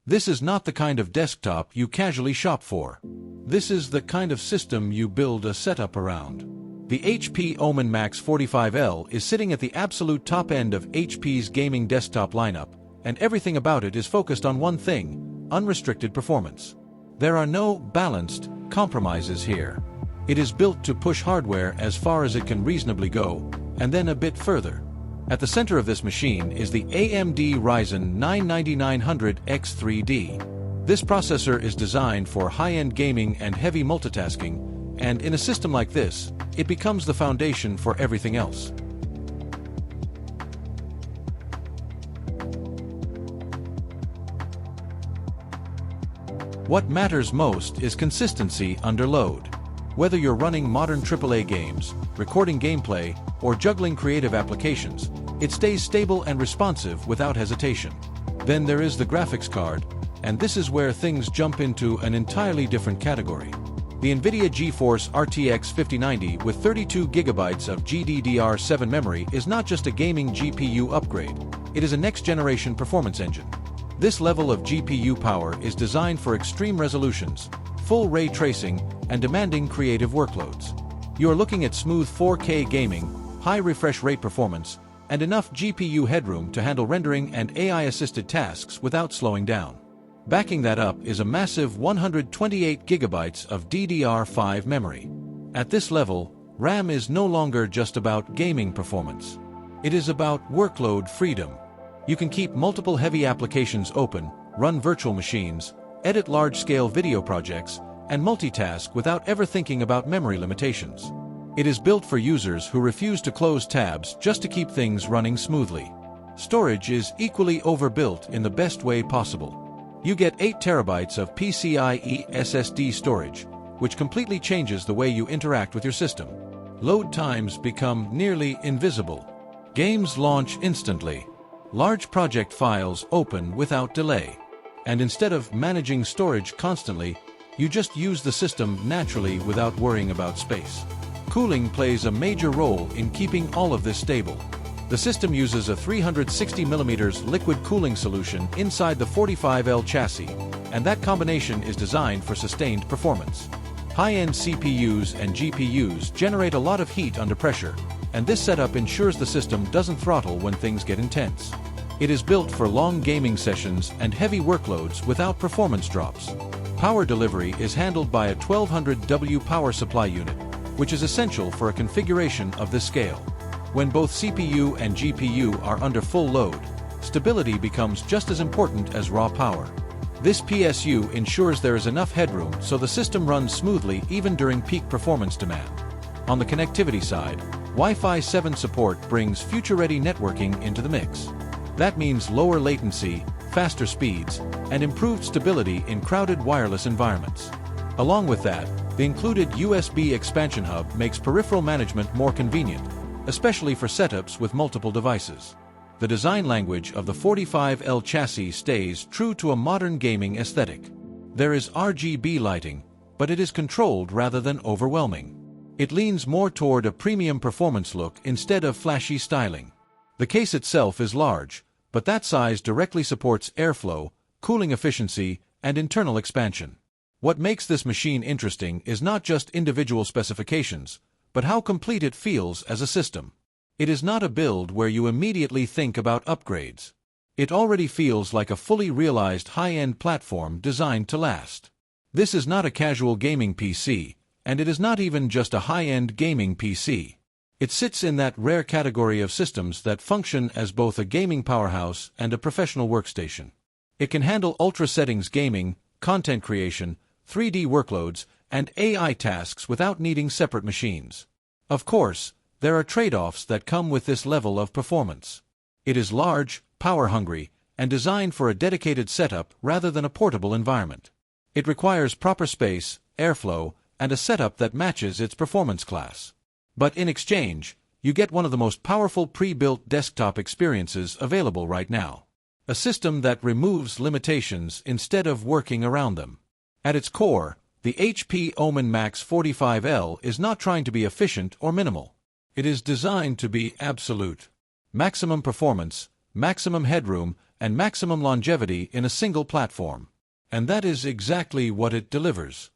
This is not the kind of desktop you casually shop for. This is the kind of system you build a setup around. The HP OMEN MAX 45L is sitting at the absolute top end of HP's gaming desktop lineup, and everything about it is focused on one thing: unrestricted performance. There are no balanced compromises here. It is built to push hardware as far as it can reasonably go, and then a bit further. At the center of this machine is the AMD Ryzen 9 9900X3D. This processor is designed for high-end gaming and heavy multitasking, and in a system like this, it becomes the foundation for everything else. What matters most is consistency under load. Whether you're running modern AAA games, recording gameplay, or juggling creative applications, it stays stable and responsive without hesitation. Then there is the graphics card, and this is where things jump into an entirely different category. The NVIDIA GeForce RTX 5090 with 32 GB of GDDR5 memory is not just a gaming GPU upgrade, it is a next-generation performance engine. This level of GPU power is designed for extreme resolutions, full ray tracing, and demanding creative workloads. You are looking at smooth 4K gaming, high refresh rate performance, and enough GPU headroom to handle rendering and AI-assisted tasks without slowing down. Backing that up is a massive 128 GB of DDR5 memory. At this level, RAM is no longer just about gaming performance. It is about workload freedom. You can keep multiple heavy applications open, run virtual machines, edit large-scale video projects, and multitask without ever thinking about memory limitations. It is built for users who refuse to close tabs just to keep things running smoothly. Storage is equally overbuilt in the best way possible. You get 8 TB of PCIe SSD storage, which completely changes the way you interact with your system. Load times become nearly invisible. Games launch instantly. Large project files open without delay. And instead of managing storage constantly, you just use the system naturally without worrying about space. Cooling plays a major role in keeping all of this stable. The system uses a 360mm liquid cooling solution inside the 45L chassis, and that combination is designed for sustained performance. High-end CPUs and GPUs generate a lot of heat under pressure, and this setup ensures the system doesn't throttle when things get intense. It is built for long gaming sessions and heavy workloads without performance drops. Power delivery is handled by a 1200W power supply unit, which is essential for a configuration of this scale. When both CPU and GPU are under full load, stability becomes just as important as raw power. This PSU ensures there is enough headroom so the system runs smoothly even during peak performance demand. On the connectivity side, Wi-Fi 7 support brings future-ready networking into the mix. That means lower latency, faster speeds, and improved stability in crowded wireless environments. Along with that, the included USB expansion hub makes peripheral management more convenient, especially for setups with multiple devices. The design language of the 45L chassis stays true to a modern gaming aesthetic. There is RGB lighting, but it is controlled rather than overwhelming. It leans more toward a premium performance look instead of flashy styling. The case itself is large, but that size directly supports airflow, cooling efficiency, and internal expansion. What makes this machine interesting is not just individual specifications, but how complete it feels as a system. It is not a build where you immediately think about upgrades. It already feels like a fully realized high-end platform designed to last. This is not a casual gaming PC, and it is not even just a high-end gaming PC. It sits in that rare category of systems that function as both a gaming powerhouse and a professional workstation. It can handle ultra-settings gaming, content creation, 3D workloads, and AI tasks without needing separate machines. Of course, there are trade-offs that come with this level of performance. It is large, power-hungry, and designed for a dedicated setup rather than a portable environment. It requires proper space, airflow, and a setup that matches its performance class. But in exchange, you get one of the most powerful pre-built desktop experiences available right now. A system that removes limitations instead of working around them. At its core, the HP OMEN MAX 45L is not trying to be efficient or minimal. It is designed to be absolute. Maximum performance, maximum headroom, and maximum longevity in a single platform. And that is exactly what it delivers.